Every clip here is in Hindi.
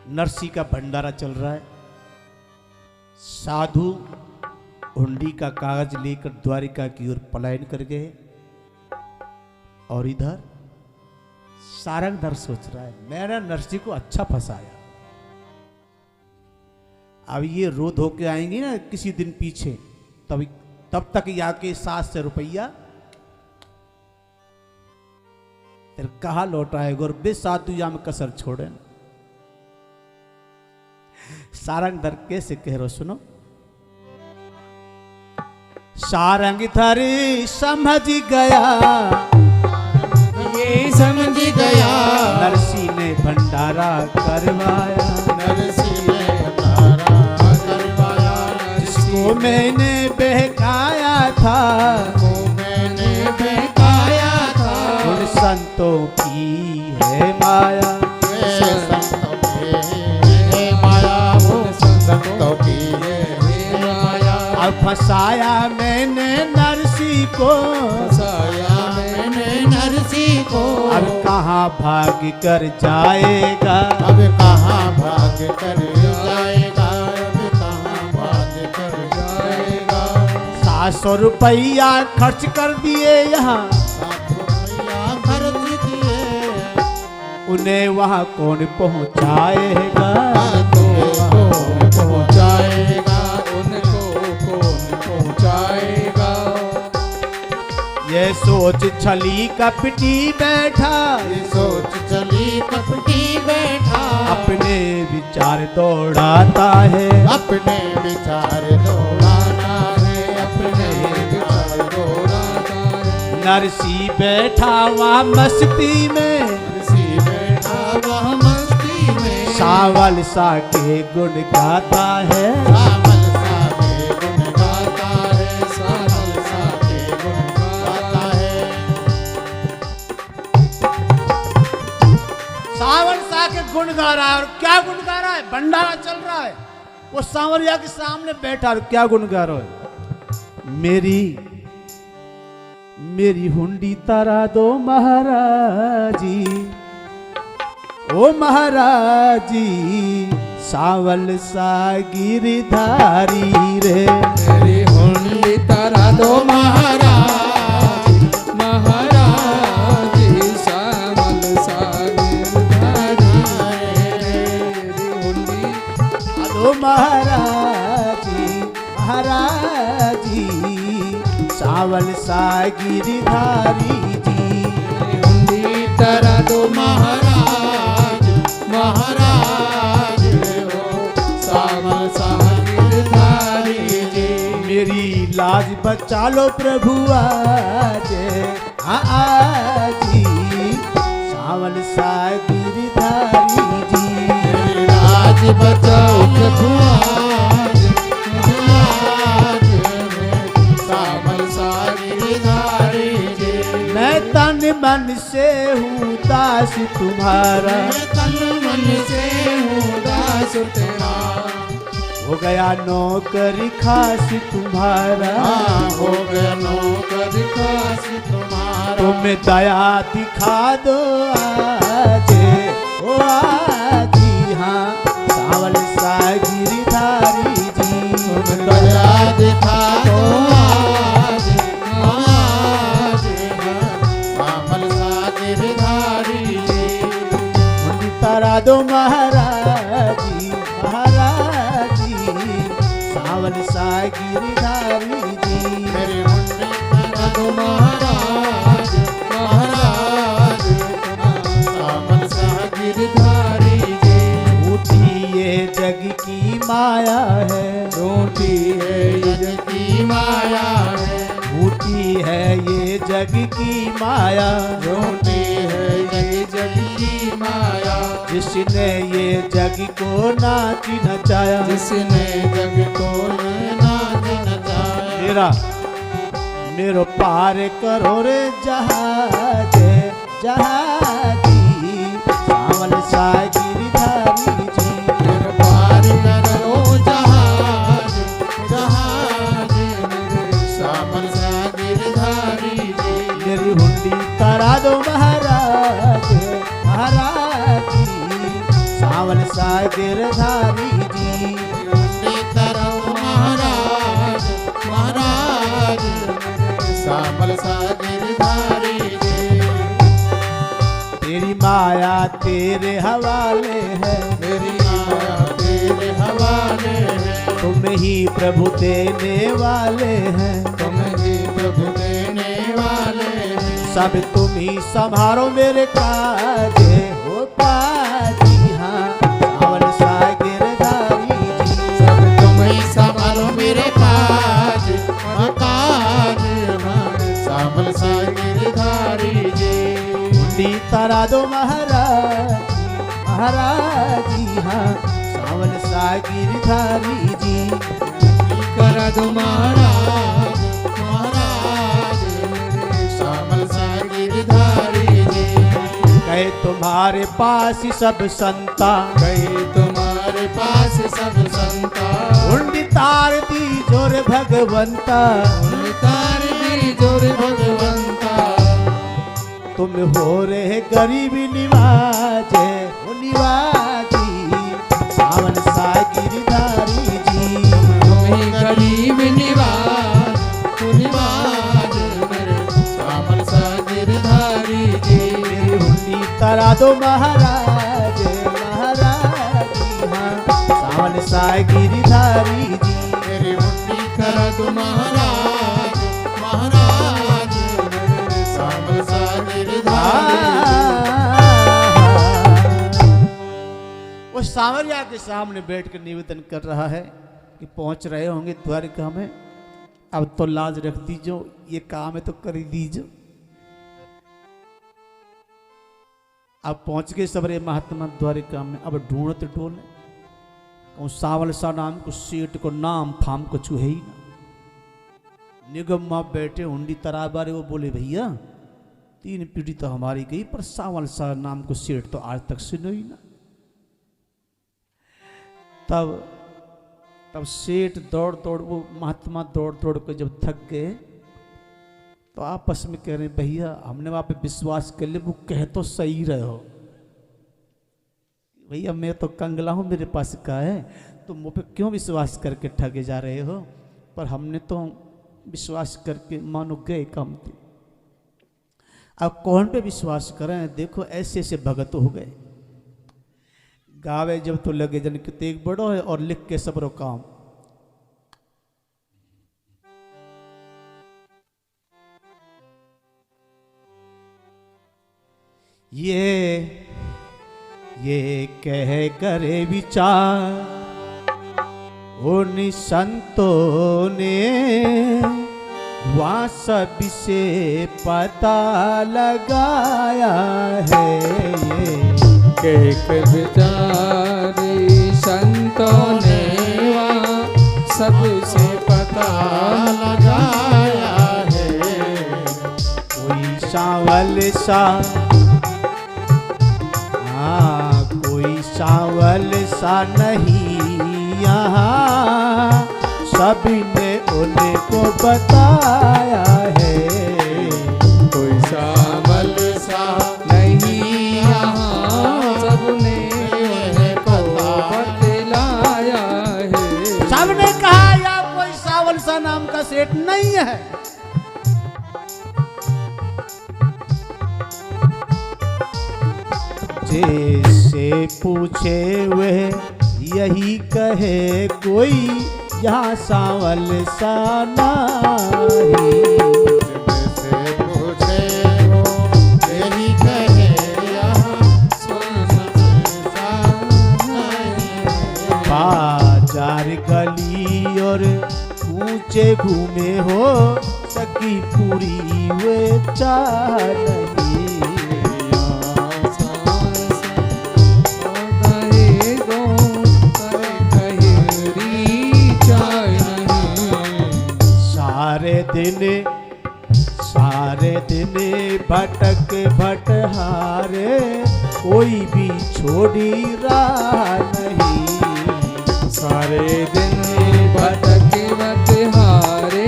नरसी का भंडारा चल रहा है। साधु हुंडी का कागज लेकर द्वारिका की ओर पलायन कर गए और इधर सारंगधर सोच रहा है मैंने नरसी को अच्छा फंसाया। अब ये रोध होके आएंगी ना किसी दिन पीछे, तब तक याके 7 से रुपया फिर कहा लौटाएगा और बे साधु या में कसर छोड़े। सारंगधर कैसे कह रहे सुनो। सारंगधर समझ गया, ये समझ गया, नरसी ने भंडारा करवाया, नरसी ने भंडारा करवाया, जिसको मैंने बहकाया था, को मैंने बहकाया था, उन संतों की है माया, ये संतों की है माया, उन संतों की है माया। अब फंसाया मैंने नरसी को, फंसाया मैंने नरसी को, अब कहाँ भाग कर जाएगा, अब कहाँ भाग कर जाएगा, अब कहाँ भाग कर जाएगा। 700 रुपया खर्च कर दिए यहाँ, 700 रुपया खर्च दिए, उन्हें वहाँ कौन पहुँचाएगा, कौन पहुँचाएगा, उनको कौन पहुँचाएगा। ये सोच छली कपटी बैठा, ये सोच चली कपटी बैठा, अपने विचार दौड़ाता है, अपने विचार दौड़ाता है, अपने विचार दौड़ाता है। नरसी बैठा वहाँ मस्ती में, नरसी बैठा वह मस्ती में, सावल सा के गुण गाता है, सावल सा के गुण गाता है, सावल सा के गुण गाता है। सावन सा के गुण गा रहा है। और क्या गुण गा रहा है, भंडारा चल रहा है, वो सांवरिया के सामने बैठा और क्या गुण गा रहा है, मेरी हुंडी तारा दो महाराजी, ओ महाराजी, सावल सा गिरधारी रे, मेरी हुंडी तारा दो महाराज, महाराज, सावल सा गिरधारी रे, मेरी हुंडी ओ महाराजी, महाराजी, सावल सा गिरधारी जी, हुंडी तारा दो महाराज, महाराज, हो सावल सा गिरधारी जी। मेरी लाज बचा लो प्रभु आज, आजी, सावल सा गिरधारी जी, मेरी लाज बचाओ प्रभु आज, आज में सावल सा गिरधारी जी। मैं तन मन से हूँ दास तुम्हारा, मैं तन मन से हूँ दास तेरा, हो गया नौकर खास तुम्हारा, हो गया नौकर खास तुम्हारा। तुम्हें दया दिखा दो आज, ओ आजी, हाँ सावल सा गिरधारी जी, तुम दया दिखा दो आज, आज सावल सा गिरधारी जी। हुंडी तारा दो महाराजी, महाराजी, सावल सा गिरधारी जी, मेरे मुंडे तारा दो महाराज, महाराज, सावल सा गिरधारी जी। झूठी ये जग की माया है, झूठी है ये जग की माया है, झूठी है ये जग की माया, झूठी है ये जग की माया, जिसने ये जग को नाच नचाया, जिसने जग को नाच नचाया। मेरो पार करो रे जहाज, जहाजी, सावल सा गिरधारी जी, मेरे पार करो जहाज, जहाज, मेरे सावल सा गिरधारी जी। मेरी हुंडी तारा दो महाराज, महाराजी, सावल सा गिरधारी जी। तरफ महाराज महाराज सामल सा गिरधारी जी। तेरी माया तेरे हवाले है, मेरी माया तेरे हवाले है। तुम ही प्रभु देने वाले हैं, तुम ही प्रभु देने वाले हैं। सब तुम ही संभारो मेरे काज हो काजी। हाँ सावन सा गिरधारी जी। सब तुम ही संभालो मेरे काज काज। सामल सा गिरधारी जी। हुंडी तरा दो महाराज महाराज जी। हाँ सावन सा गिरधारी जी। कर दो महाराज महाराज सामल सा गिरधारी जी। गए तुम्हारे पास सब संता, गए तुम्हारे पास सब संता। हुंडी तार दी जोर भगवंता, तार दी जोर भगवंता। तुम हो रहे गरीबी निवाजे हो निवाजी। सावन सा गिरधारी जी। तुम्हें गरीब निवाज निवाज मेरे सामल सा गिरधारी जी। मेरी हुंडी तरा दो महाराज महाराज। हाँ सावन सा गिरधारी जी। मेरी मुट्ठी कर दो महाराज महाराज मेरे सामल सा गिरधारी वो सांवरिया के सामने बैठकर निवेदन कर रहा है कि पहुंच रहे होंगे द्वारिका में, अब तो लाज रख दीजो, ये काम है तो कर ही दीजो। अब पहुंच गए सबरे महात्मा द्वारिका में। अब ढूंढत ढूंढ कहूँ सावल सा नाम को सेठ को नाम फाम को छुहे ही ना। निगम माँ बैठे हुंडी तराबारे, वो बोले भैया 3 पीढ़ी तो हमारी गई, पर सावल सा नाम को सेठ तो आज तक सुनो ही ना। तब सेठ दौड़ दौड़ वो महात्मा दौड़ दौड़ कर जब थक गए तो आपस में कह रहे भैया हमने वहां पे विश्वास कर लिया, वो कह तो सही रहे हो भैया, मैं तो कंगला हूं, मेरे पास का है, तुम मुझ पे क्यों विश्वास करके ठगे जा रहे हो। पर हमने तो विश्वास करके मानो गए काम थे, अब कौन पे विश्वास करें। देखो ऐसे ऐसे भगत हो गए। गावे जब तो लगे जन के तेग बड़ो है और लिख के सबरो काम। ये कह करे विचार उन संतों ने वहाँ सब से पता लगाया है। एक विचारी संतों ने वहाँ सबसे पता लगाया है। कोई सावल सा, हाँ कोई सावल सा नहीं यहाँ, सभी ने उनको बताया है। कोई सावल सा नहीं यहाँ, सबने उनको बतलाया है। सबने कहा या कोई सावल सा नाम का सेठ नहीं है। जैसे पूछे वह यही कहे, कोई यहाँ सावल सा नहीं। जैसे पूछे वो यही कहे, यहाँ बाजार गली और ऊंचे घूमे हो, सकी पूरी वे चाह नहीं। सारे दिन भटक भटहारे, कोई भी छोड़ी राह नहीं। सारे दिन भटक बतहारे,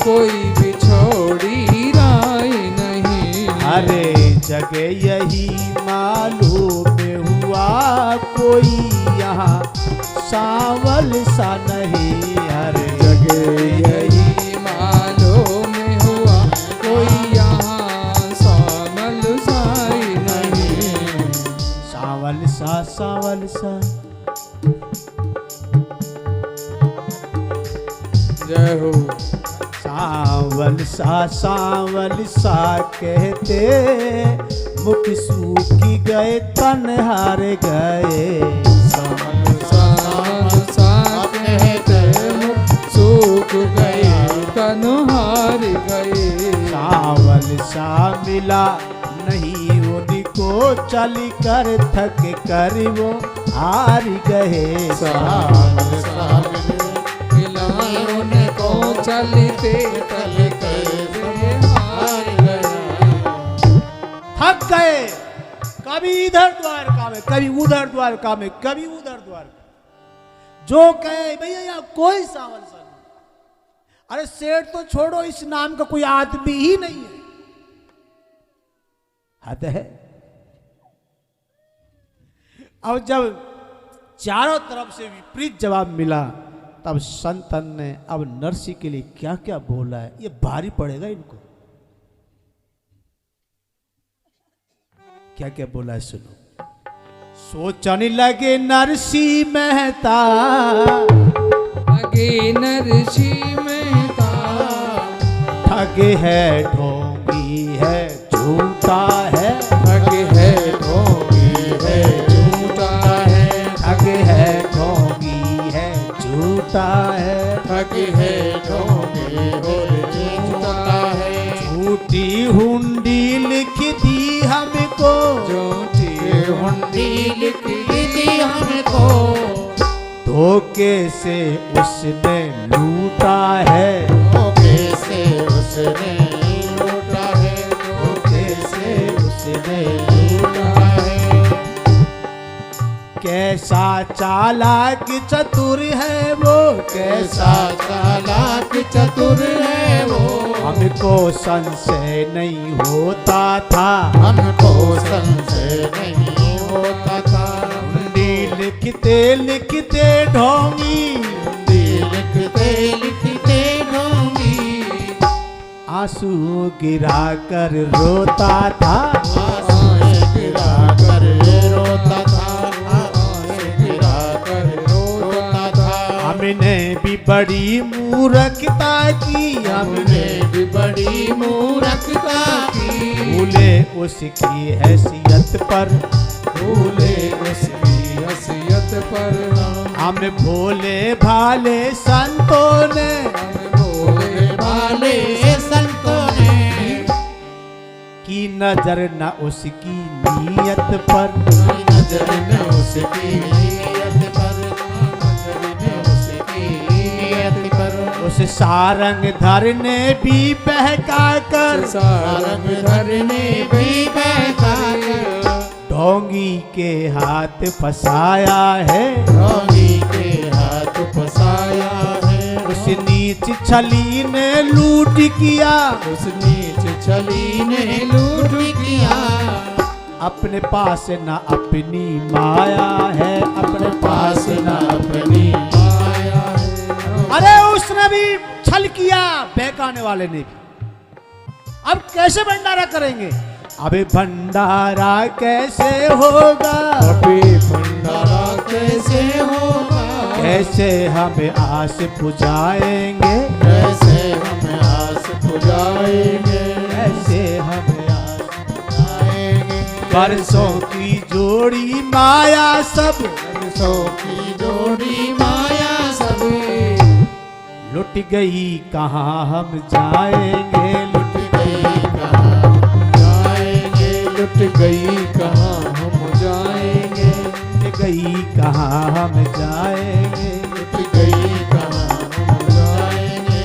कोई भी छोड़ी राय नहीं। अरे जगह यही मालूम हुआ, कोई यहाँ सांवल सा नहीं। हर जगह यही मालूम हुआ, कोई यहाँ सांवल सा नहीं। सांवल सा सांवल सा। जय हो। सांवल सा कहते, मुख सूखी गए तन हार गए। सांवल सा कहते, मुख सूख गए तन हार गए। सांवल सा मिला नहीं उनको, चल कर थक कर वो हार गए। सांवल सा मिला उनको, चलते चलते हार गए। थक गए, कभी इधर द्वारका में, कभी उधर द्वारका में, कभी उधर द्वारका। जो कहे भैया यहाँ कोई सांवल सा नहीं। अरे सेठ तो छोड़ो, इस नाम का कोई आदमी ही नहीं है। हद है। अब जब चारों तरफ से विपरीत जवाब मिला, तब संतन ने अब नरसी के लिए क्या क्या बोला है, ये भारी पड़ेगा इनको। क्या क्या बोला है सुनो। सोचने लगे नरसी मेहता, लगे नरसी मेहता। ठग है ढोंगी है झूठा है, ठग है ढोंगी है झूठा है। ठग है ढोंगी है झूठा है। ठग है ढोंगी और झूठा है। झूठी हुंडी लिख दी हमको, झूठी हुंडी लिख दी हमको। धोखे से उसने लूटा है। धोखे से उसने लूटा है। धोखे से उसने झूठा है। कैसा चालाक चतुर है वो, कैसा चालाक चतुर है वो। हमको संशय नहीं होता था। हमको संशय नहीं होता था। हुंडी लिखते लिखते ढोंगी, लिखते लिखते ढोंगी। आंसू गिरा कर रोता था। आंखें गिरा कर रोता था। आंखें गिरा कर रोता था। हमने भी बड़ी मूर्खता की, हमने भी बड़ी मूर्खता की। भूले उसकी हैसियत पर, भूले उसकी हसीयत पर। हम भोले भाले संतों ने, हम भोले भाले संतों ने की नजर न उसकी नीयत पर। नजर में उसकी नीयत पर। नजर में उसकी नीयत पर। उस सारंग धर ने भी बहका कर, सारंग धरने भी बहका कर। ढोंगी के हाथ फंसाया है। ढोंगी के हाथ फंसाया है। उस नीच छली ने लूट किया, उस नीच छली ने लूट किया। अपने पास न अपनी माया है। अपने पास न अपनी माया है। अरे उसने भी छल किया, बहकाने वाले ने भी। अब कैसे भंडारा करेंगे? अबे भंडारा कैसे होगा? अभी भंडारा कैसे होगा? कैसे हम आस पुजाएंगे? कैसे हम आस पुजाएंगे? कैसे हम आस पुजाएंगे? बरसों की जोड़ी माया सब, बरसों की जोड़ी माया सब लुट गई कहाँ हम जाएंगे? लुट गई कहाँ हम जाएंगे? लुट गई कहाँ हम जाएंगे? लुट गई कहाँ हम जाएंगे? लुट गई कहाँ हम जाएंगे?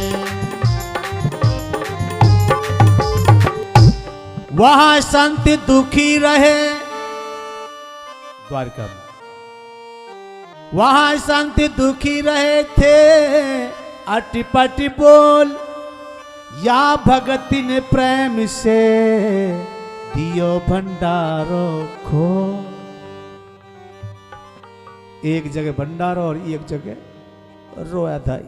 वहां संत दुखी रहे द्वारका में। वहां संत दुखी रहे थे, अटिपट बोल या भगति ने प्रेम से दियो भंडारो खो। एक जगह भंडारो और एक जगह रोया धाई।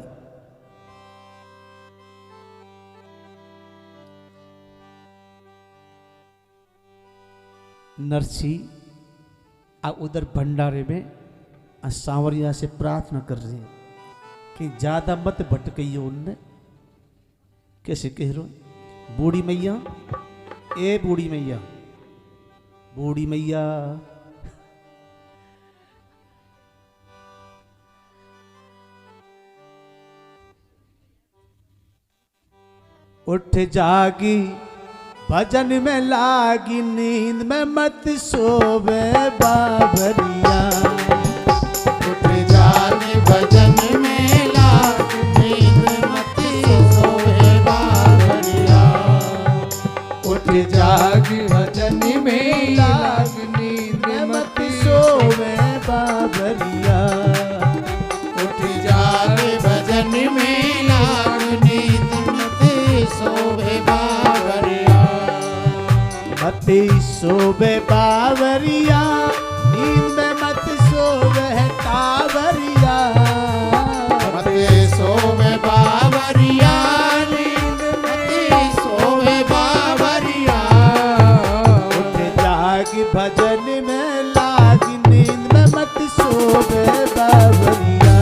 नरसी अब उधर भंडारे में सांवरिया से प्रार्थना कर रहे हैं कि ज्यादा मत भटकइयो उनने। कैसे कह रहे हो? बूढ़ी मैया, ए बूढ़ी मैया, बूढ़ी मैया, उठ जागी भजन में लागी नींद में मत सोवे बाबरिया। उठ जागी भजन में लागी नींद में मत सोवे बाबरिया। उठ जागी भजन में लागी नींद में मत सोवे बाबरिया। उठ जागी भजन में लागी नींद में मत सोवे बाबरिया। मत सोवे बावरिया, नींद में मत सोवे कावरिया। मत सोवे बाबरिया, नींद में सोवे बाबरिया। उठ जागी भजन में लागी नींद में मत सोवे बावरिया।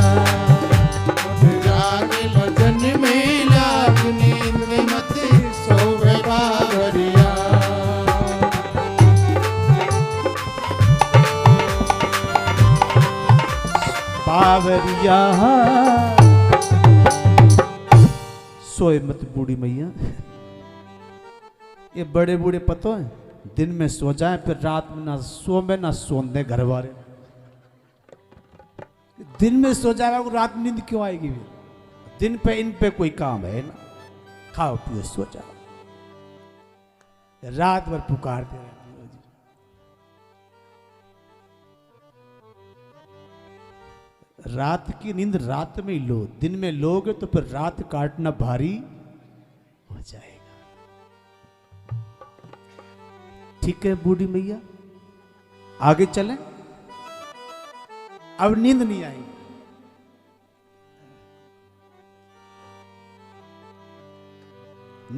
उठ जागी भजन में लागी नींद में मत सोवे बाबरिया। बावरिया सोए मत बूढ़ी मैया। ये बड़े बूढ़े पतो है, दिन में सो जाए फिर रात में ना सोवे ना सोने घर वाले। दिन में सो जाएगा वो रात में नींद क्यों आएगी? दिन पे इन पे कोई काम है ना, खाओ पियो सो जाओ। रात भर पुकारते रहते हो जी। रात की नींद रात में ही लो, दिन में लोगे तो फिर रात काटना भारी हो जाएगा। ठीक है बूढ़ी मैया, आगे चलें। अब नींद नहीं आएगी।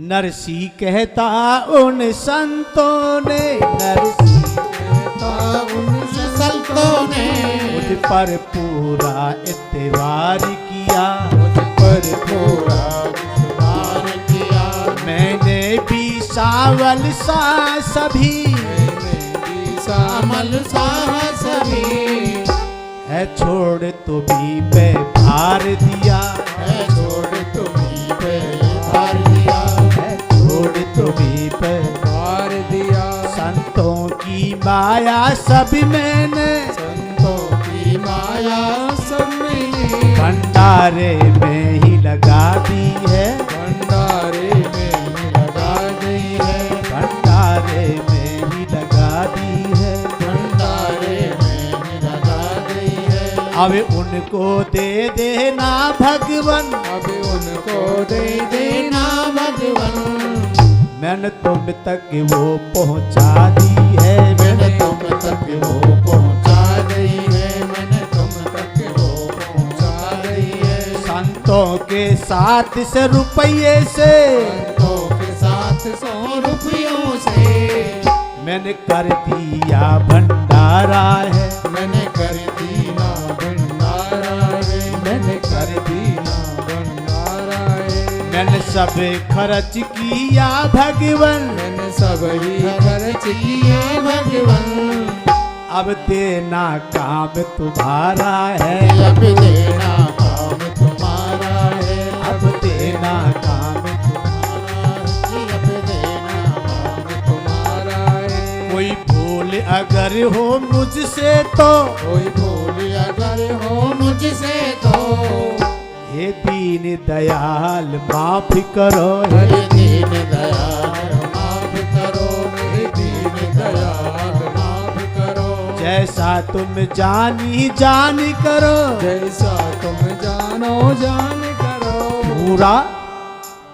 नरसी कहता उन संतों ने, नरसी कहता उन संतों ने मुझ पर पूरा इत्तेवार किया। मुझ पर पूरा इत्तेवार किया। मैंने भी सावल सा सभी, मैंने भी सामल सा सभी। है छोड़ तो भी पे भार दिया। है छोड़ तुम्हीं पे भार दिया। है छोड़ तो भी पे भार दिया। संतों की माया सब मैंने, संतों की माया सब मैंने भंडारे में ही लगा दी है। भंडारे में ही लगा दी है। भंडारे में ही लगा दी है। भंडारे में ही लगा दी है। अब उनको दे देना भगवन, अब उनको दे देना भगवन। मैंने तुम तक वो पहुंचा दी है। मैंने तुम तक वो पहुंचा गई है। मैंने तुम तक वो पहुंचा गई है। संतों के साथ से रुपये से, संतों के साथ 100 रुपयों से मैंने कर दिया भंडारा है। मैंने कर दीना भंडारा है। मैंने कर दीना भंडारा है। मैंने सब खर्च किया भगवन, मैंने सब ही खर्च किए भगवन। अब देना काम तुम्हारा है। अब देना काम तुम्हारा है। अब देना काम तुम्हारा है। अब देना काम तुम्हारा है। कोई भूल अगर हो मुझसे तो, कोई भूल अगर हो मुझसे तो हे दीन दयाल माफ करो। हे दीन दयाल माफ करो। हे दीन दयाल माफ करो। जैसा तुम जानी जान करो। जैसा तुम जानो जान करो। पूरा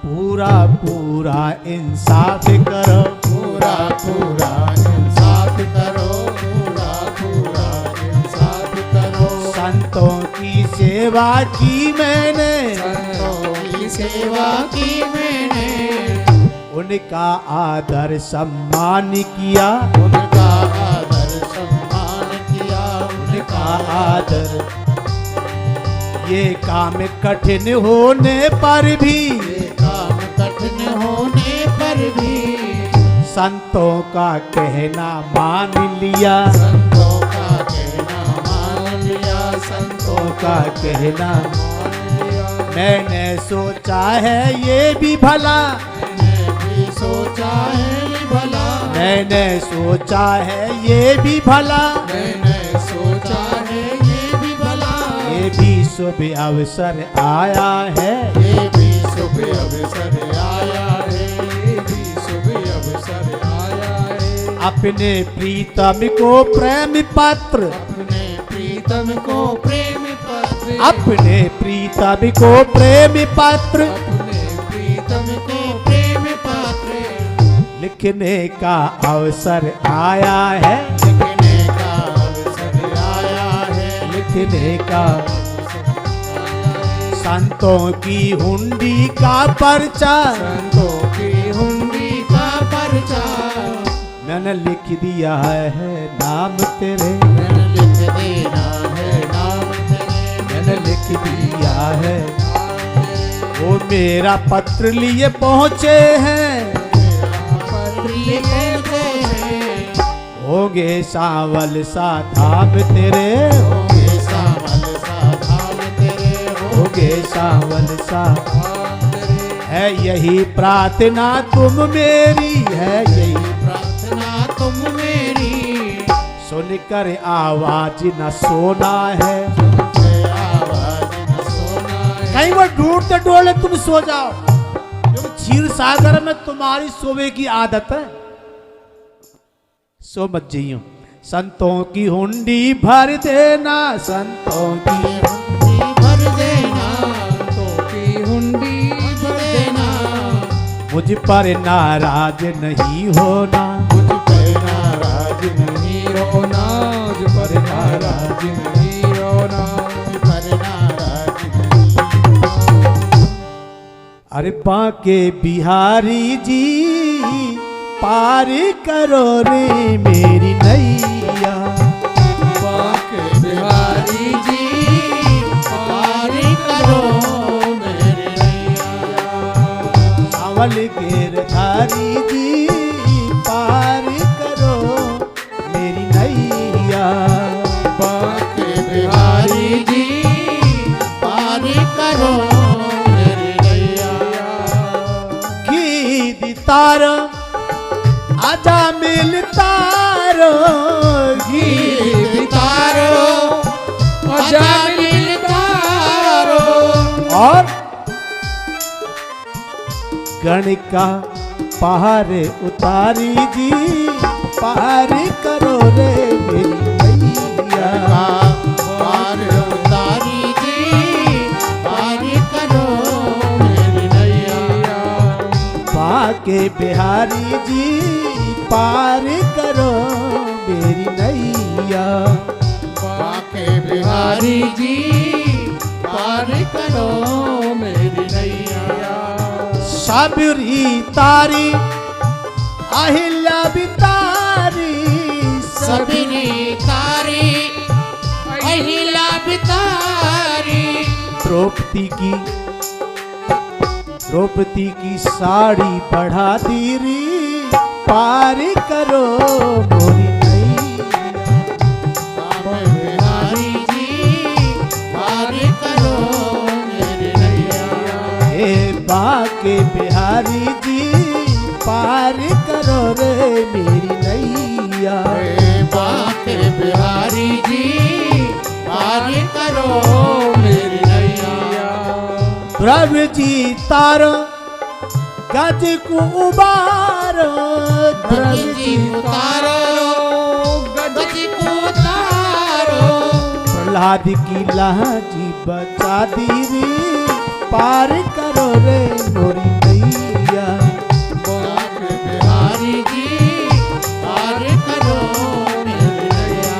पूरा पूरा इंसाफ करो। पूरा पूरा सेवा की मैंने, संतों की सेवा की मैंने, उनका आदर सम्मान किया, उनका आदर सम्मान किया, उनका आदर। ये काम कठिन होने पर भी, ये काम कठिन होने पर भी, संतों का कहना मान लिया, संतों का कहना मान लिया, संतों का कहना। मान लिया। मैंने सोचा है ये भी भला, मैंने भी सोचा है ये भला, मैंने सोचा है ये भी भला, मैंने सोचा है ये भी भला, ये भी शुभ अवसर आया है, ये भी शुभ अवसर आया है, ये भी शुभ अवसर आया है। अपने प्रीतम को प्रेम पत्र, अपने प्रीतम को प्रेम पत्र, अपने प्रीतम को प्रेम पत्र अपने प्रीतम को प्रेम पत्र, लिखने का अवसर आया है, लिखने का अवसर आया है, लिखने का। अवसर आया है। संतों की हुंडी का पर्चा संतों की हुंडी का पर्चा, मैंने लिख दिया है नाम तेरे, मैंने लिख देना है नाम तेरे, मैंने लिख दिया है। नाम तेरे। वो मेरा पत्र लिए पहुँचे हैं, मेरा पत्र लिखे हैं, होंगे सावल सा धाम तेरे, होंगे सावल सा धाम तेरे, होंगे सावल सा। धाम तेरे। है यही प्रार्थना तुम मेरी, है यही प्रार्थना तुम मेरी, सुनकर आवाज न सोना है, तुमसे आवाज न सोना है। कहीं वो ढूंढते डोले तुम सो जाओ, क्योंकि क्षीर सागर में तुम्हारी सोवे की आदत है, सो मत जियो। संतों की हुंडी भर देना, संतों की हुंडी भर देना, संतों की हुंडी भर देना, मुझ पर नाराज नहीं होना, मुझ पे नाराज नहीं होना, मुझ पर नाराज नहीं होना, मुझ पर नाराज नहीं होना। अरे बांके बिहारी जी पार करो रे मेरी नैया, बांके बिहारी जी पार करो मेरे नैया, सावल गिरधारी जी पार करो मेरी नैया, बांके बिहारी जी पार करो मेरे नैया। गीत तारो आजा मिल तारो, गीत तारो आजा मिल तारो, और गण का पहाड़ उतारी जी पार करो रे मेरी नैया, पार उतारी जी पार करो मेरी नैया, बांके बिहारी जी पार करो मेरी नैया, बांके बिहारी जी पार करो मेरी नैया। सबरी तारी अहिल्या बितारी, सबरी तारी अहिला बितारी, द्रौपदी की साड़ी बढ़ा दी री पार करो मोरी नैया, बांके बिहारी जी पार करो मेरी नैया, हे बांके बिहारी जी पार करो रे मेरी नैया, हे बांके बिहारी जी पार करो मेरी नैया। ध्रुव जी तारो गज को उबारो, ध्रुव जी उतारो गज को उतारो, प्रहलाद की लाजी बचा दी रे पार करो रे मोरी नैया, बांके बिहारी जी पार करो मेरी नैया,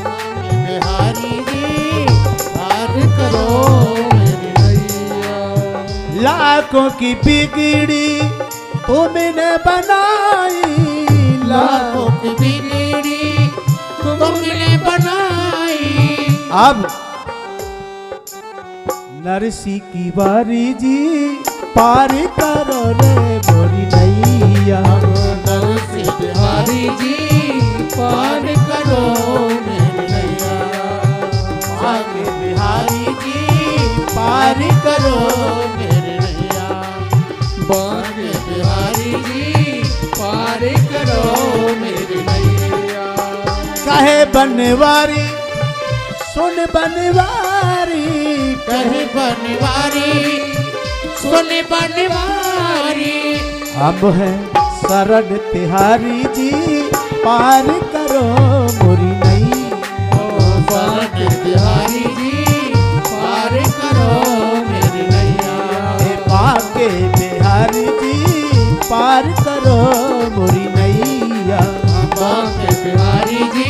बांके बिहारी जी पार लाखों की बिगड़ी तुमने बनाई, लाखों की बिगड़ी तुमने बनाई। अब नरसी की बारी जी पार करो रे मोरी नैया। नरसी बिहारी जी पार करो मेरी नैया। आगे बिहारी जी पार करो मेरी नैया। बागे बिहारी जी पार करो मेरी नैया। कहे बनवारी सुन बनवारी, कहे बनवारी सुन बनवारी। हम है शरण तिहारी जी पार करो मोरी नैया। बागे बिहारी जी पार करो मेरी नैया। बागे बिहारी जी पार करो मोरी नैया। बागे बिहारी जी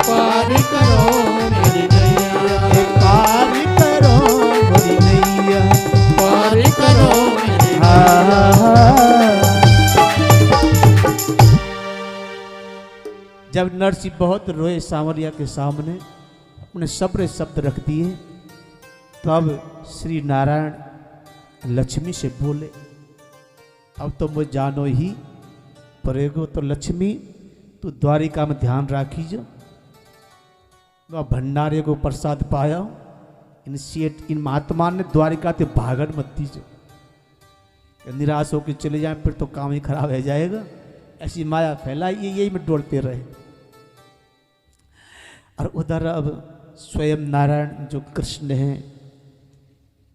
पार करो मेरी नैया। पार करो मोरी नैया। पार करो मेरी जब नरसिंह बहुत रोए सांवरिया के सामने, अपने सब्र शब्द रख दिए, तब श्री नारायण लक्ष्मी से बोले, अब तो मुझे जानो ही पड़ेगो। तो लक्ष्मी तू द्वारिका में ध्यान राखीजो, वह भंडारे को प्रसाद पाया। इन महात्मा ने द्वारिका से भागन मत दीजो, निराश होकर चले जाए फिर तो काम ही खराब हो जाएगा। ऐसी माया फैलाई, यही में डोलते रहे। और उधर अब स्वयं नारायण जो कृष्ण हैं,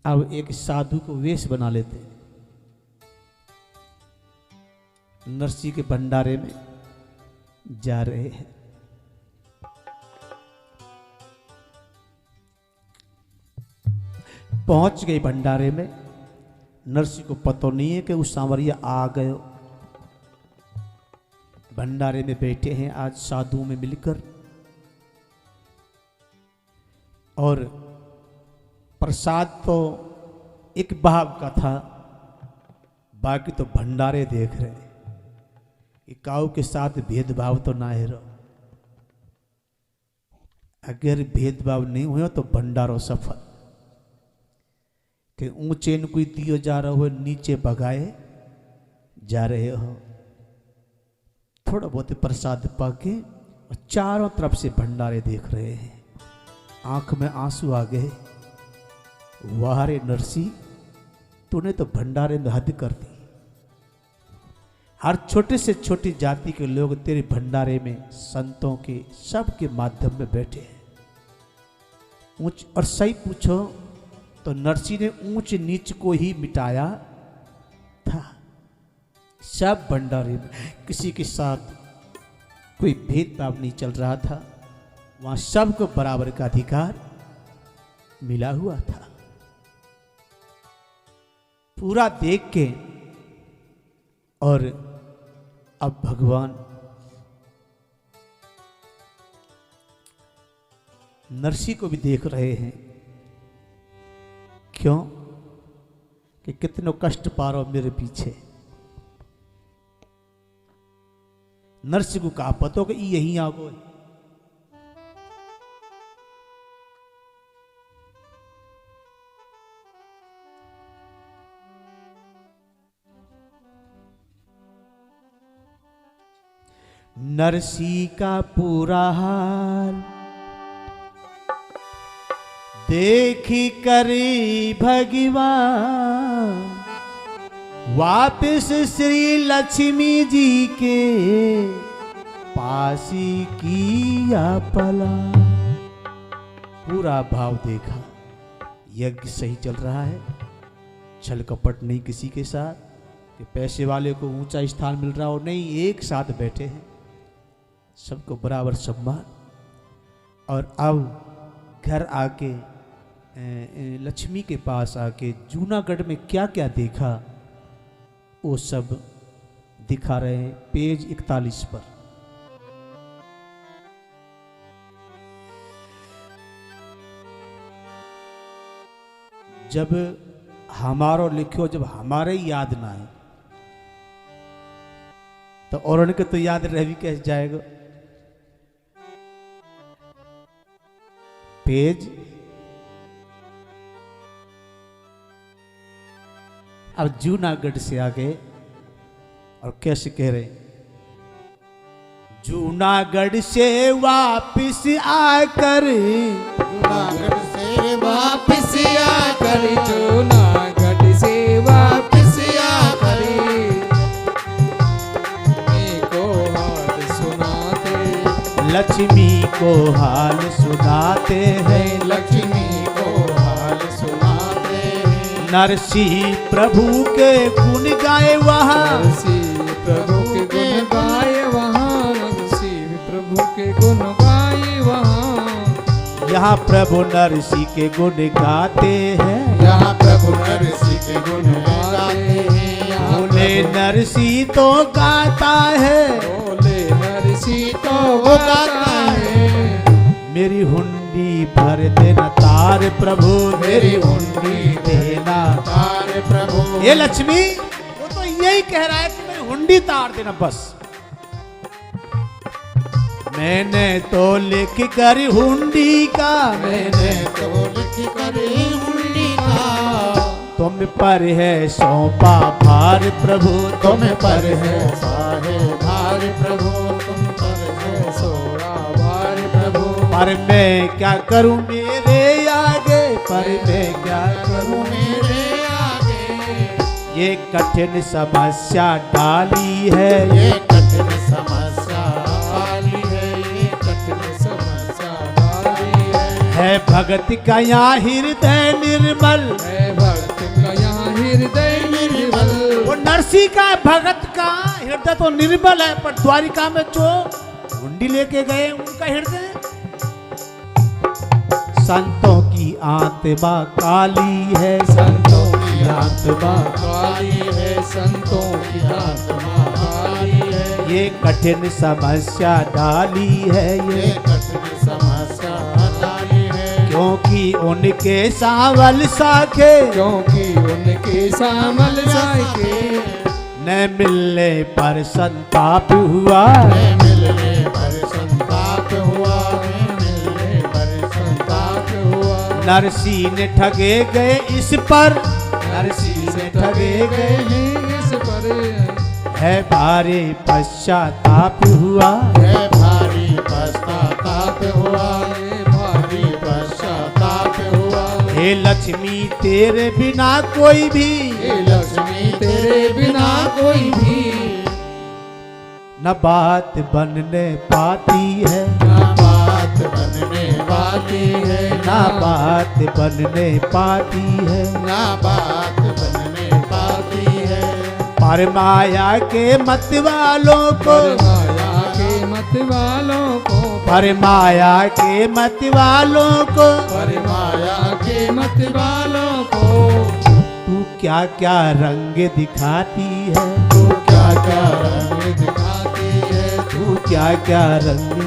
अब एक साधु को वेश बना लेते हैं, नरसिंह के भंडारे में जा रहे हैं। पहुंच गए भंडारे में, नरसिंह को पता नहीं है कि उस सांवरिया आ गए। भंडारे में बैठे हैं आज साधु में मिलकर, और प्रसाद तो एक भाव का था, बाकी तो भंडारे देख रहे हैं। काऊ के साथ भेदभाव तो ना है। अगर भेदभाव नहीं हुआ तो भंडारो सफल। कि ऊंचे न कोई दियो जा रहा हो, नीचे भगाए जा रहे हो। थोड़ा बहुत प्रसाद पाके और चारों तरफ से भंडारे देख रहे हैं। आंख में आंसू आ गए। वाह रे नरसिंह, तूने तो भंडारे में हद कर दी। हर छोटे से छोटी जाति के लोग तेरे भंडारे में संतों के सबके माध्यम में बैठे हैं। ऊंच और सही पूछो तो नरसिंह ने ऊंच नीच को ही मिटाया था। सब भंडारे में किसी के साथ कोई भेदभाव नहीं चल रहा था। वहां सबको बराबर का अधिकार मिला हुआ था। पूरा देख के, और अब भगवान नरसिंह को भी देख रहे हैं। क्यों? कि कितनों कष्ट पा रहा हो मेरे पीछे। नरसिंह को कहा पतो कि यहीं आ गए। नरसिंह का पूरा हाल देखी करी भगवान, वापिस श्री लक्ष्मी जी के पासी किया पला। पूरा भाव देखा, यज्ञ सही चल रहा है, छल कपट नहीं किसी के साथ, कि पैसे वाले को ऊंचा स्थान मिल रहा हो, नहीं, एक साथ बैठे हैं, सबको बराबर सम्मान। और अब घर आके लक्ष्मी के पास आके जूनागढ़ में क्या क्या देखा वो सब दिखा रहे हैं पेज 41 पर। जब हमारो लिखो जब हमारे याद ना है तो और के तो याद रह भी कैसे जाएगा। पेज अब जूनागढ़ से आगे और कैसे कह रहे, जूनागढ़ से वापिस आकर, जूनागढ़ से वापिस आकर, जूनागढ़ से वापिस आकर को हाल सुनाते, लक्ष्मी को हाल सुनाते हैं, लक्ष्मी को हाल सुनाते हैं। नरसिंह प्रभु के गुण गाए वहाँ, नरसिंह प्रभु के गुण गाए वहाँ, नरसिंह प्रभु के गुण गाए वहाँ। यहाँ प्रभु नरसिंह के गुण गाते हैं, यहाँ प्रभु नरसिंह के गुण गाते हैं। यहाँ बोले नरसिंह तो गाता है, बोले नरसिंह तो वो गाता है। मेरी हुंडी भर देना तार प्रभु, मेरी हुंडी देना। तार प्रभु। ये लक्ष्मी वो तो यही कह रहा है कि मेरी हुंडी तार देना बस। मैंने तो लिख कर हुंडी का, मैंने तो लिख कर हुंडी का, तुम पर है सौंपा भार प्रभु, तुम पर है साहे भार प्रभु, तुम पर है सोरा भार प्रभु। पर मैं क्या करूं मेरे आगे, पर मैं क्या करूं मेरे आगे। ये कठिन समस्या डाली है, ये कठिन समस्या डाली है, ये कठिन समस्या डाली है भगत का यहाँ हृदय निर्मल, है भक्त का यहाँ हृदय निर्मल। वो नरसिंह का भगत का हृदय तो निर्मल है, पर द्वारिका में जो हुंडी लेके गए उनका हृदय, संतों की आत्मा काली है, संतों की आत्मा काली है, संतों की आत्मा काली है। ये कठिन समस्या डाली है, ये ये कठिन समस्या डाली है। क्योंकि उनके सावल साखे क्योंकि उनके सामल साके न मिलने पर संताप हुआ, मैं मिलने पर संताप हुआ, मैं मिलने पर संताप हुआ। नरसिंह ने ठगे गए इस पर, नरसिंह ने ठगे गए हैं इस पर, है भारी पश्चाताप हुआ। है भारी पश्चाताप हुआ, ये भारी पश्चाताप हुआ। हे लक्ष्मी तेरे बिना कोई भी, हे लक्ष्मी तेरे बिना कोई भी न बात बनने पाती है, ना बात बनने पाती है, न बात बनने पाती है। ना बात बनने पाती है। पर माया के मत वालों को, माया के मत वालों को, पर माया के मत वालों को, पर माया के मत वालों को तू क्या क्या रंग दिखाती है, तू क्या क्या रंग दिखाती है, तू क्या क्या रंग,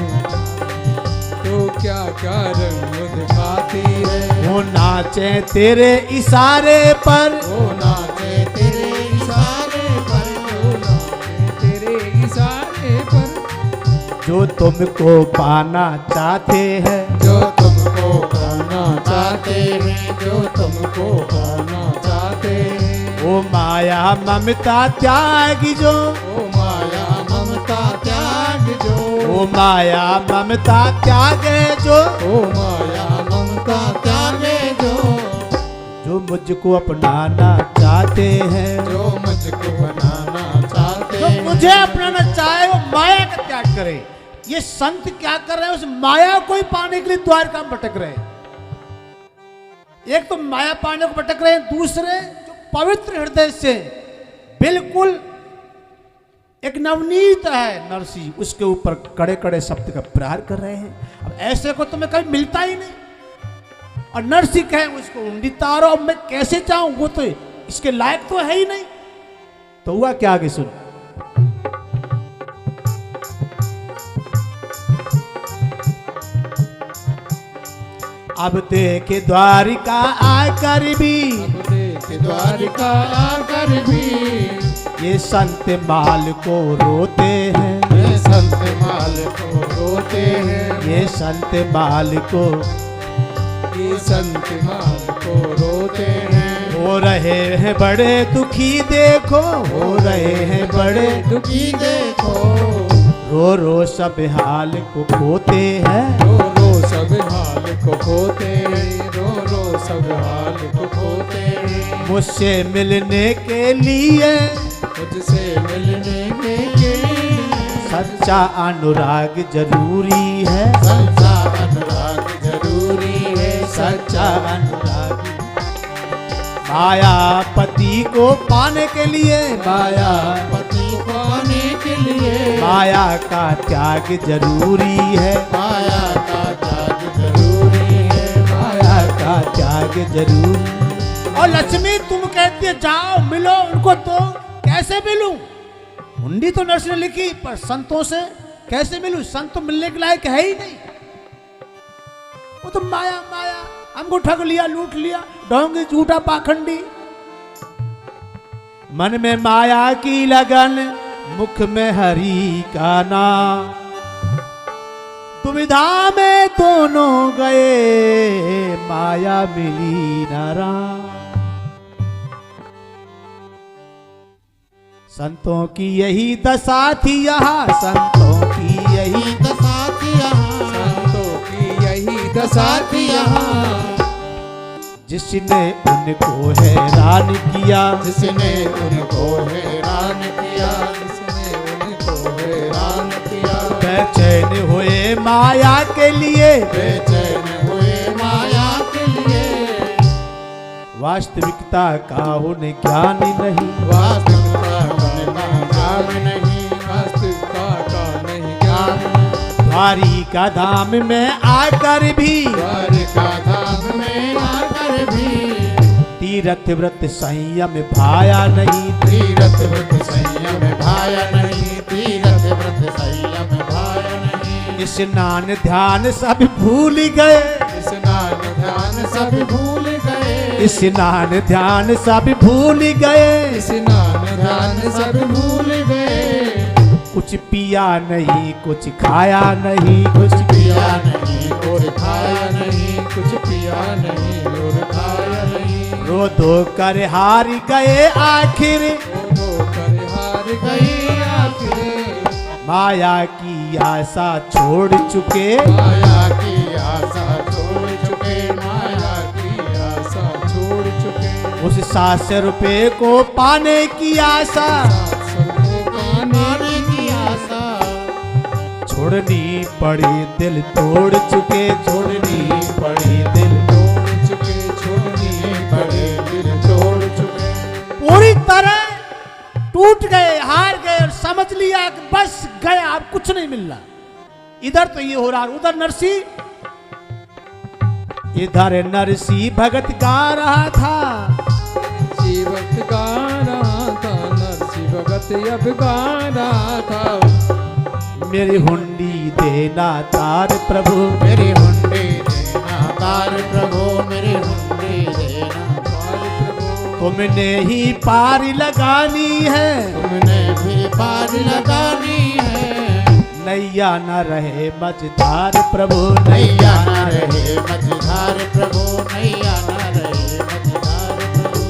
तो क्या क्या रंग दिखाती है। वो नाचे तेरे इशारे पर, वो नाचे तेरे इशारे पर, तो नाचे तेरे इशारे पर, जो तुमको पाना चाहते हैं, जो तुमको पाना चाहते हैं, जो तुमको पाना चाहते हैं। वो माया ममता त्याग जो, ओ माया ममता त्याग जो, वो माया ममता त्यागे जो, ओ माया ममता त्यागे जो मुझको अपनाना चाहते हैं, जो मुझको बनाना चाहते जो हैं। मुझे अपनाना चाहे वो माया का त्याग करे। ये संत क्या कर रहे हैं, उस माया को ही पाने के लिए द्वारका में भटक रहे हैं। एक तो माया पाने को भटक रहे हैं, दूसरे जो पवित्र हृदय से बिल्कुल एक नवनीत है नरसिंह, उसके ऊपर कड़े कड़े शब्द का प्रहार कर रहे हैं। अब ऐसे को तुम्हें कभी मिलता ही नहीं, और नरसिंह कहे उसको हुंडी तारो, अब मैं कैसे चाहूं, वो तो इसके लायक तो है ही नहीं। तो हुआ क्या आगे सुन, अब देखे द्वारिका आकर भी, अब कि द्वारिका आकर भी ये संत माल को रोते हैं, ये संत माल को रोते हैं, ये संत माल को ये संत माल को रोते हैं। हो रहे हैं बड़े दुखी देखो, हो रहे हैं बड़े दुखी देखो, रो रो सब हाल को खोते हैं, रो रो सब हाल को खोते, रो रो सब हाल को खोते। मुझसे मिलने के लिए मुझसे मिलने के लिए सच्चा अनुराग जरूरी है, सच्चा अनुराग जरूरी है, सच्चा अनुराग। मायापति को पाने के लिए, माया पति पाने के लिए माया का त्याग जरूरी है, माया का त्याग जरूरी है, माया का त्याग जरूरी। और लक्ष्मी तुम कहती है जाओ मिलो उनको, तो कैसे मिलूं? हुंडी तो नर्स ने लिखी, पर संतों से कैसे मिलूं? संत तो मिलने के लायक है ही नहीं। वो तो माया माया, हमको ठग लिया, लूट लिया, ढोंगी झूठा पाखंडी। मन में माया की लगन, मुख में हरि का नाम, दुविधा में दोनों गए, माया मिली न राम। संतों की यही दशा थी यहाँ, संतों की यही दशा थी यहाँ, संतों की यही दशा थी यहाँ, जिसने उनको हैरान किया, जिसने उनको हैरान किया, जिसने उनको हैरान किया। बेचैन हुए माया के लिए, बेचैन हुए माया के लिए, वास्तविकता का उन्हें ज्ञान नहीं, वास्तविकता का ज्ञान नहीं, वास्तविकता का नहीं ज्ञान। द्वारिका धाम में आकर भी, द्वारिका धाम में आकर भी, तीरथ व्रत संयम भाया नहीं, तीरथ व्रत संयम भाया नहीं, तीरथ व्रत संयम भाया नहीं। स्नान ध्यान सब भूल गए, स्नान ध्यान सब भूल गए, स्नान ध्यान सब भूल गए, स्नान ध्यान सब भूल गए। कुछ पिया नहीं, कुछ खाया नहीं, कुछ पिया नहीं और खाया नहीं, कुछ पिया नहीं और खाया नहीं। रो धो कर हार गए आखिर, रो कर हार गई आखिर, माया की आशा छोड़ चुके, माया की आशा छोड़ चुके, माया की आशा छोड़ चुके। उस 700 रुपए को पाने की आशा, 700 को पाने की आशा, छोड़नी पड़ी दिल तोड़ चुके, छोड़नी पड़ी दिल तोड़ चुके, छोड़नी पड़े दिल तोड़ चुके। पूरी तरह टूट गए, हार गए और समझ लिया कि बस गया, अब कुछ नहीं मिल रहा। इधर तो ये हो रहा, उधर नरसी, इधर नरसी भगत गा रहा था, भगत गा रहा था, नरसी भगत अब गा रहा था। मेरी हुंडी देना तार प्रभु, मेरी हुंडी देना तार प्रभु, मेरी हुंडी देना तार प्रभु। तुमने ही पार लगानी है, तुमने भी पार लगानी है, नैया न रहे मझधार प्रभु, नैया न रहे मझधार प्रभु, नैया न रहे मझधार प्रभु।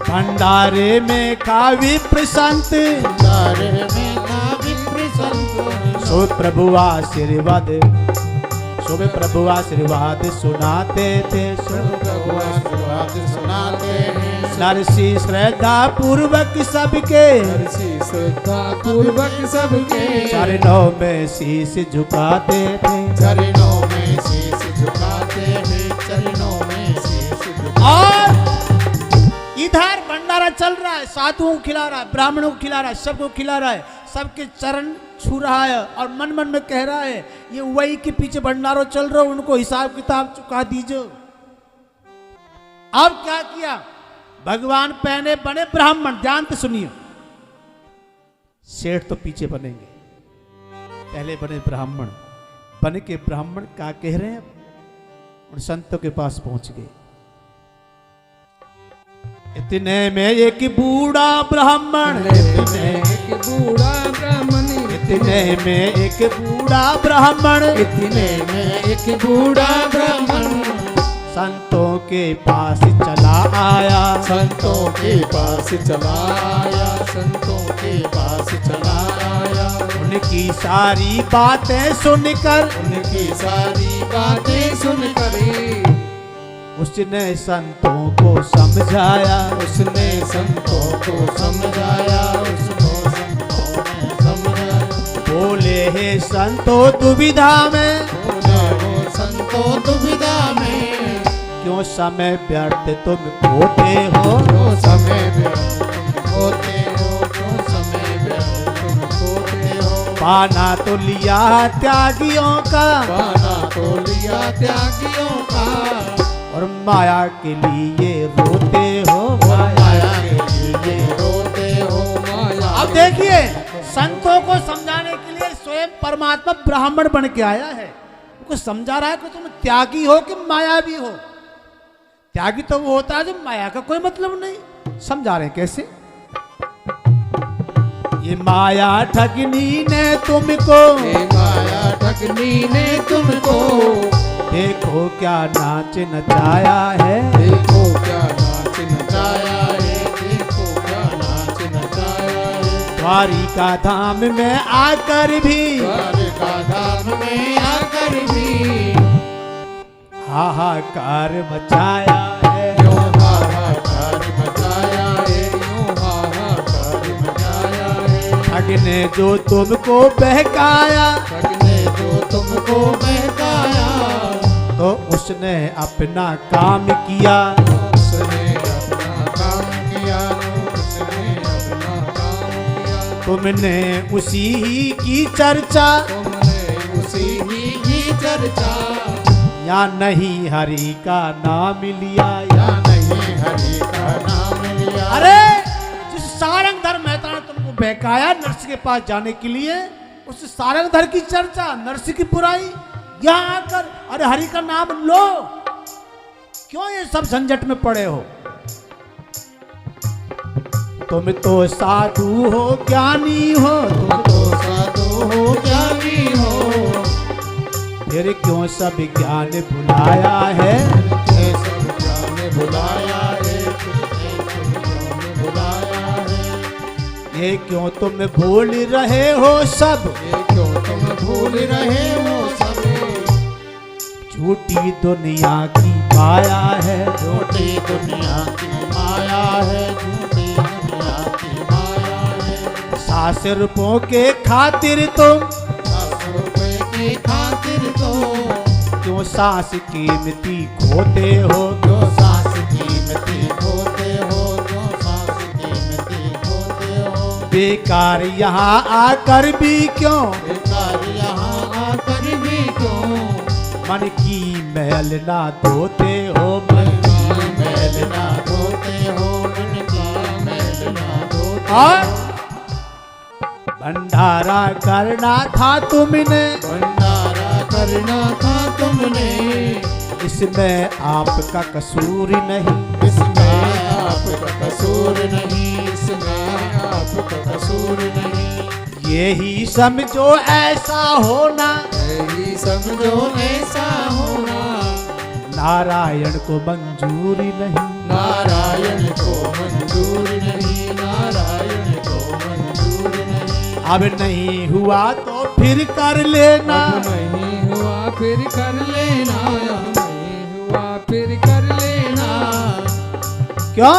भंडारे में का विप्र संत, भंडारे में का विप्र संत, सो प्रभु आशीर्वाद, सो प्रभु आशीर्वाद सुनाते थे, सो प्रभु आशीर्वाद सुनाते हैं। नरसी श्रद्धा पूर्वक सबके, नरसी श्रद्धा पूर्वक सबके, चरणों में शीश झुकाते थे, चरणों में शीश झुकाते हैं, चरणों में शीश झुकाते। और इधर भंडारा चल रहा है, साधुओं को खिला रहा है, ब्राह्मणों को खिला रहा है, सबको खिला रहा है, सबके चरण छू रहा है और मन मन में कह रहा है ये वही के पीछे भंडारों चल रहा, उनको हिसाब किताब चुका दीजिए। अब क्या किया, भगवान पहले बने ब्राह्मण, जानते सुनिए, सेठ तो पीछे बनेंगे, पहले बने ब्राह्मण, बन के ब्राह्मण क्या कह रहे हैं, उन संतों के पास पहुंच गए। इतने में एक बूढ़ा ब्राह्मण, इतने एक बूढ़ा ब्राह्मण, इतने में एक बूढ़ा ब्राह्मण, इतने में एक बूढ़ा ब्राह्मण संतों के पास चला आया, संतों के पास चला आया, संतों के पास चला आया। उनकी सारी बातें सुनकर, उनकी सारी बातें सुनकर उसने संतों को समझाया, उसने संतों को समझाया, उसको संतों ने समझाया। बोले हे संतों दुविधा में, बोले वो संतों दुविधा में, क्यों समय व्यर्थ तुम खोते हो, जो समय व्यर्थ तुम खोते हो, जो समय व्यर्थ तुम खोते हो। पाना तो लिया त्यागियों का, पाना तो लिया त्यागियों का, और माया के लिए रोते हो, माया के लिए रोते हो, माया। अब देखिए संतों को समझाने के लिए स्वयं परमात्मा ब्राह्मण बन के आया है, उनको समझा रहा है कि तुम त्यागी हो कि मायावी हो। त्यागी तो वो होता है जो माया का कोई मतलब नहीं। समझा रहे हैं कैसे, ये माया ठगनी ने तुमको, ये माया ठगनी ने तुमको, देखो क्या नाच नचाया है, देखो क्या नाच नचाया है, देखो क्या नाच नचाया है। द्वारिका धाम में आकर भी, द्वारिका धाम में आकर भी हाहाकार मचाया है, यूं हाहाकार मचाया है, यूं हाहाकार मचाया है। ठग ने जो तुमको बहकाया, ठग ने जो तुमको बहकाया, तो उसने अपना काम किया, उसने अपना काम किया, उसने अपना काम किया। तुमने उसी ही की चर्चा, तुमने उसी ही की चर्चा, या नहीं हरि का नाम लिया, या नहीं हरि का नाम लिया। अरे जिस सारंगधर मेहता ने तुमको बहकाया नरसिंह के पास जाने के लिए, उस सारंगधर की चर्चा, नरसिंह की बुराई, यहाँ आकर अरे हरि का नाम लो, क्यों ये सब झंझट में पड़े हो। तुम तो साधु हो ज्ञानी हो, तुम तो साधु हो ज्ञानी हो, फिर क्यों सब ज्ञान भुलाया है, ये सब ज्ञान भुलाया है, ये सब ज्ञान भुलाया है। ये क्यों तुम भूल रहे हो सब, ये क्यों तुम भूल रहे हो सब, झूठी दुनिया की माया है, झूठी दुनिया की माया है, झूठी दुनिया की माया है। 7 रुपयों के खातिर तुम 10 रुपए की खातिर तो क्यों सांस कीमती खोते हो, जो सांस कीमती खोते हो, जो सांस कीमती खोते हो। बेकार यहाँ आकर भी क्यों, बेकार यहाँ आकर भी क्यों, मन की मैल ना धोते हो, मन की मैल ना धोते हो, मन की मैल ना धोते हो। और भंडारा करना था तुमने, भंडारा करना था तुमने, इसमें आपका कसूर नहीं, इसमें आपका कसूर नहीं, इसमें आपका कसूर नहीं। यही समझो ऐसा होना, यही समझो ऐसा होना, नारायण को मंजूरी नहीं, नारायण को मंजूर नहीं, नारायण को मंजूर नहीं। अब नहीं हुआ तो फिर कर लेना, अब नहीं हुआ फिर कर लेना, अब नहीं हुआ फिर कर लेना। क्यों?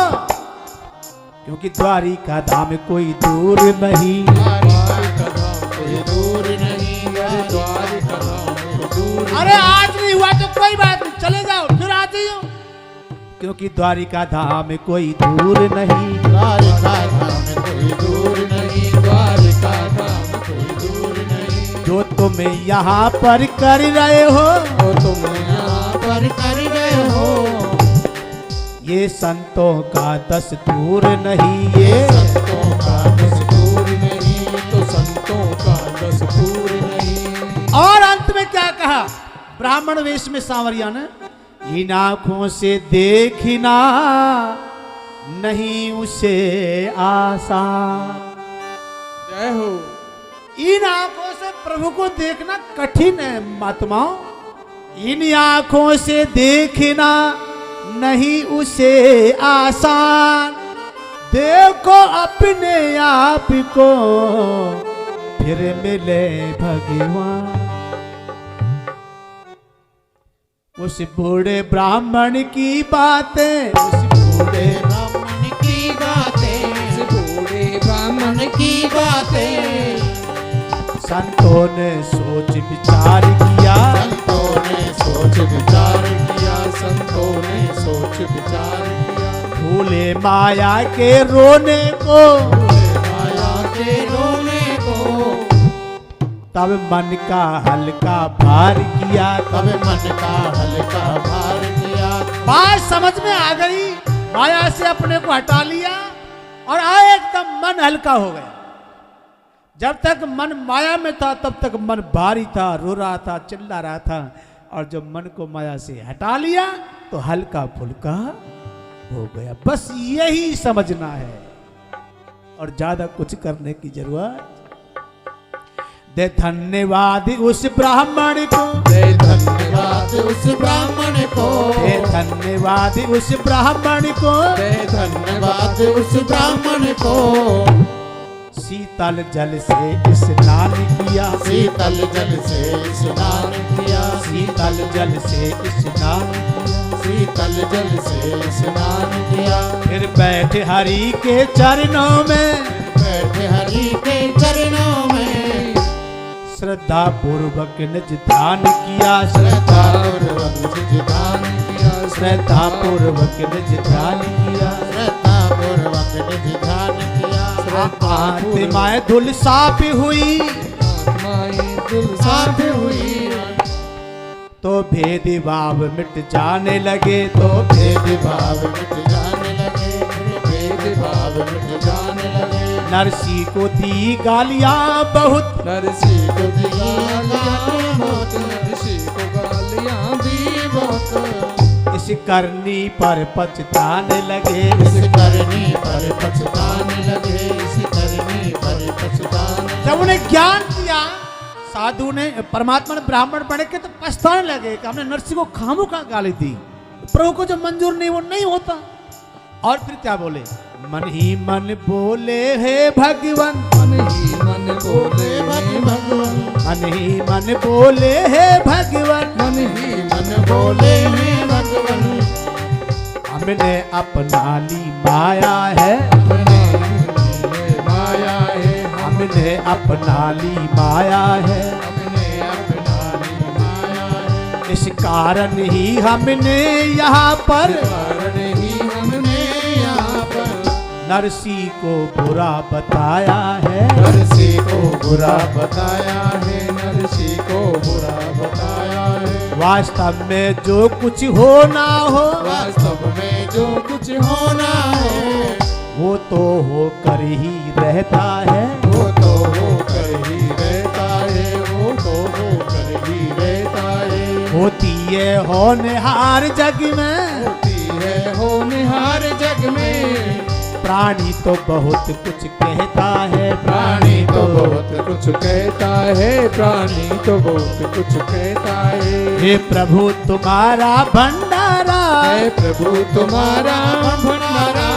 क्योंकि द्वारिका धाम कोई दूर नहीं, द्वारिका धाम कोई दूर नहीं, द्वारिका धाम कोई दूर अरे आज नहीं हुआ तो कोई बात नहीं, चले जाओ फिर आ जाइयो, क्योंकि द्वारिका धाम कोई दूर नहीं, द्वारिका धाम कोई दूर नहीं, द्वारिका धाम कोई दूर नहीं। जो तुम यहाँ पर कर रहे हो, जो तुम यहाँ पर कर रहे हो, ये संतों का दस्तूर नहीं, ये संतों का दस्तूर नहीं, तो संतों का दस्तूर नहीं। और अंत में क्या कहा कहा ब्राह्मण वेश में सांवरिया ने, इन आंखों से देखना नहीं उसे आशा। जय हो। इन आंखों से प्रभु को देखना कठिन है महात्माओं। इन आंखों से देखना नहीं उसे आसान, देखो अपने आप को फिर मिले भगवान। उस बूढ़े ब्राह्मण की बातें, उस बूढ़े ब्राह्मण की बातें, इस बूढ़े ब्राह्मण की बातें संतों ने सोच विचार किया, संतों ने सोच विचार किया, संतों ने सोच विचार किया। भूले माया के रोने को, माया के रोने को, तब मन का हल्का भार किया, तब मन का हल्का भार किया। बात समझ में आ गई, माया से अपने को हटा लिया और आए एकदम मन हल्का हो गया। जब तक मन माया में था तब तक मन भारी था, रो रहा था, चिल्ला रहा था, और जब मन को माया से हटा लिया तो हल्का फुल्का हो गया। बस यही समझना है और ज्यादा कुछ करने की जरूरत। दे धन्यवाद उस ब्राह्मण को, दे धन्यवाद उस ब्राह्मण को, दे धन्यवाद उस ब्राह्मण को, दे धन्यवाद उस ब्राह्मण को। शीतल जल से स्नान किया, शीतल जल से स्नान किया, शीतल जल से स्नान किया, शीतल जल से स्नान किया। फिर बैठे हरि के चरणों में, बैठे हरि के चरणों में श्रद्धा पूर्वक निज ध्यान किया, श्रद्धा पूर्वक निज ध्यान किया, श्रद्धा पूर्वक निज ध्यान किया। श्रद्धा पूर्वक निज ध्यान किया। आत्माएं धुल साफ हुई, आत्माएं दिल साफ हुई, तो भेद भाव मिट जाने लगे, तो भेद भाव मिट जाने लगे, भेद भाव मिट जाने लगे। नरसी को दी गालियां बहुत, नरसी को दी गालियां बहुत, नरसी को गालियां दी बहुत। इस करनी पर पछताने लगे, इस करनी पर पछताने लगे, इस करनी पर पछताने। जब उन्हें ज्ञान दिया साधु ने, परमात्मा ने ब्राह्मण बने के तो पछताने लगे कि हमने नरसी को खामों का गाली दी, प्रभु को जो मंजूर नहीं वो नहीं होता। और फिर क्या बोले, मन ही मन बोले हे भगवान, मन ही मन बोले भगवान, मन ही मन बोले हे भगवान, मन ही मन बोले हैं भगवान। हमने अपना ली माया है, अपने माया है, हमने अपना ली माया है, अपने अपना ली माया है। इस कारण ही हमने यहाँ पर कारण ही हमने यहाँ पर नरसी को बुरा बताया है, नरसी को बुरा बताया है, नरसी को बुरा बताया है। वास्तव में जो कुछ हो ना हो, वास्तव में जो कुछ होना है वो तो होकर ही रहता है, वो तो होकर ही रहता है, वो तो होकर ही रहता है। होती है होनहार जग में, होती है होनहार जग में, प्राणी तो बहुत कुछ कहता है, प्राणी तो बहुत कुछ कहता है, प्राणी तो बहुत कुछ कहता है। हे प्रभु तुम्हारा भंडारा, हे प्रभु तुम्हारा भंडारा,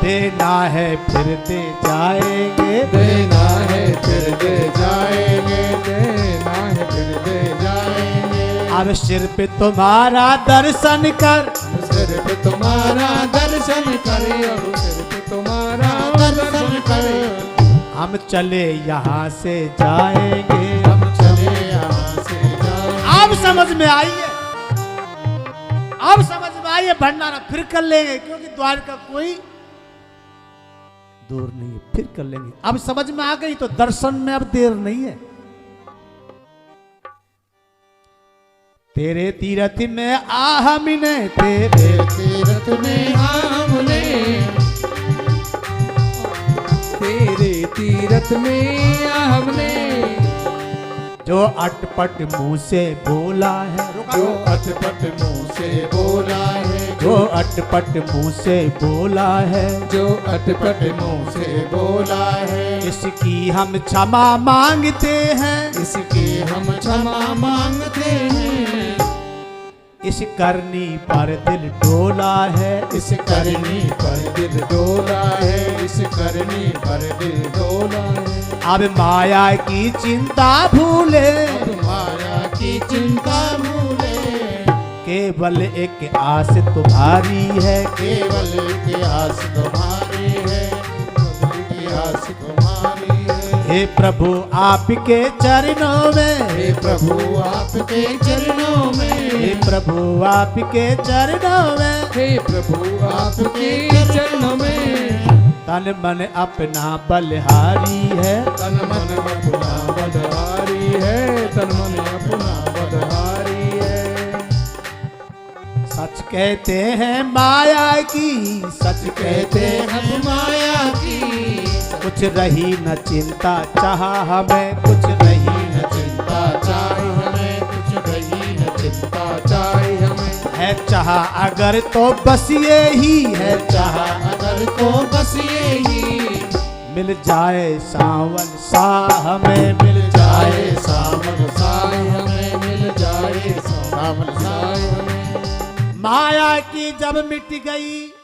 देना है फिर दे जाएंगे, देना है फिर दे जाएंगे, देना है फिर दे जाएंगे। अब सिर पे तुम्हारा दर्शन कर, सिर्फ तुम्हारा दर्शन करे, अब सिर्फ तुम्हारा दर्शन करे। हम चले यहाँ से जाएंगे, हम चले यहाँ से जाएंगे। अब समझ में आई है, अब समझ में आई है, भंडारा फिर कर लेंगे क्योंकि द्वार का कोई दूर नहीं है, फिर कर लेंगे। अब समझ में आ गई तो दर्शन में अब देर नहीं है। तेरे तीरथ में आ हमने, तेरे तीरथ में हमने, तेरे तीरथ में हमने, जो अटपट मुंह से बोला है, जो अटपट मुंह से बोला है, जो अटपट मुंह से बोला है, जो अटपट मुंह से बोला है, इसकी हम क्षमा मांगते हैं, इसकी हम क्षमा मांगते हैं। इस करनी पर दिल डोला है, इस करनी पर दिल डोला है, इस करनी पर दिल डोला है। अब माया की चिंता भूले, अब माया की चिंता भूले, केवल एक आस तुम्हारी है, केवल की आस तुम्हारी है, केवल की आस तुम्हारी है। हे प्रभु आपके चरणों में, हे प्रभु आपके चरणों में, हे प्रभु आपके चरणों में, हे प्रभु आपके चरणों में तन मन अपना बलिहारी है, तन मन अपना बलिहारी है, तन मन अपना बलिहारी है। सच कहते हैं माया की, सच कहते हैं माया की, कुछ रही न चिंता चाह हमें, कुछ रही न न चिंता चाहे हमें, कुछ रही न चिंता चाहे हमें। है चाह अगर तो बस ये ही है, चाह अगर तो बस यही मिल जाए सावन साह में, मिल जाए जाए सावन साए हमें, मिल जाए सावन साए हमें। माया की जब मिट गई